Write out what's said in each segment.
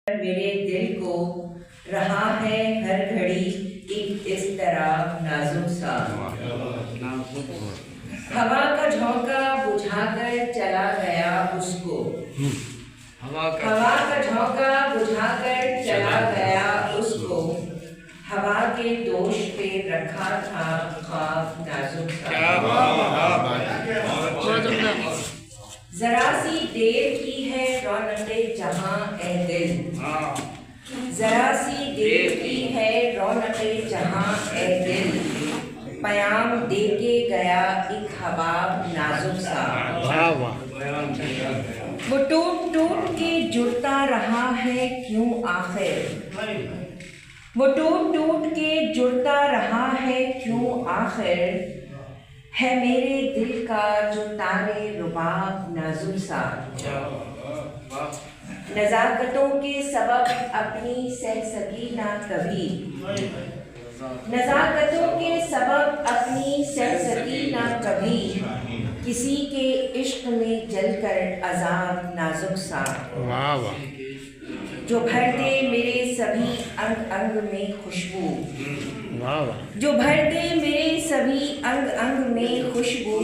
میرے دل کو رہا ہے ہر گھڑی ایک اس طرح نازک سا، ہوا کا جھونکا بجھا کر چلا گیا اس کو، ہوا کا جھونکا بجھا کر چلا گیا اس کو، ہوا کے دوش پہ رکھا تھا خواب نازک سا۔ ذرا سی دیر کی ہے رونق جہاں اے دل، ذرا سی دیر کی ہے رونق جہاں اے دل، پیام دے کے گیا ایک حباب نازک سا۔ وہ ٹوٹ ٹوٹ کے جڑتا رہا ہے کیوں آخر، وہ ٹوٹ ٹوٹ کے جڑتا رہا ہے کیوں آخر، ہے میرے دل کا جو تارے رباب نازک سا۔ نزاکتوں کے سبب اپنی سہ سکی نہ کبھی، نزاکتوں کے سبب اپنی سہ سکی نہ کبھی، کسی کے عشق میں جل کر عذاب نازک سا۔ جو بھر دے میرے سبھی انگ انگ میں خوشبو، جو بھر دے میرے سبھی انگ انگ میں خوشبو،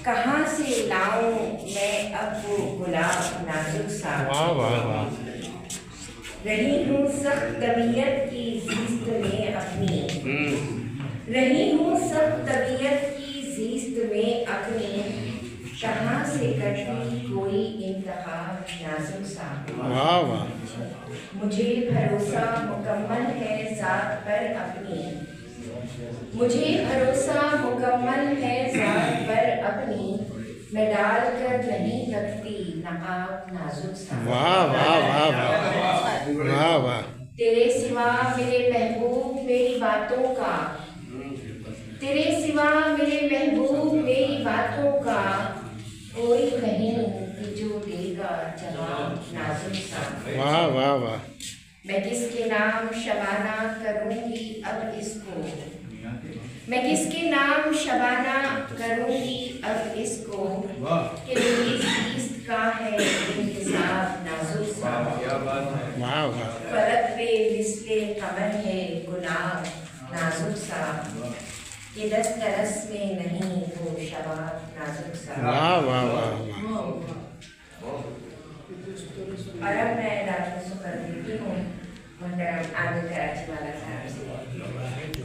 کہاں سے لاؤں میں اب وہ گلاب نازک سا۔ رہی ہوں سخت طبیعت کی زیست میں اپنی، رہی ہوں سخت طبیعت کی زیست میں اپنی، کہاں سے کرتی کوئی انتخاب نازک سا۔ مجھے بھروسہ مکمل ہے ذات پر اپنی، مجھے بھروسہ مکمل ہے ذات پر اپنی، میں ڈال کر نہیں رکھتی نقاب نازک سا۔ تیرے سوا میرے محبوب میری باتوں کا، تیرے سوا میرے محبوب میری باتوں کا، کوئی نہیں کہ جو دے گا جواب نازک سا۔ میں کس کے نام شبانہ کروں گی اب اس کو، میں کس کے نام شبانہ کروں گی اب اس کو، کہ میری زیست کا ہے انتساب نازک سا۔ فلک پہ مثل قمر ہے گلاب نازک سا، کہ دست رس میں نہیں وہ شباب نازک سا۔ اور اب میں ڈاکٹر سپر دیتی ہوں محترم عادل کراچی والا صاحب سے۔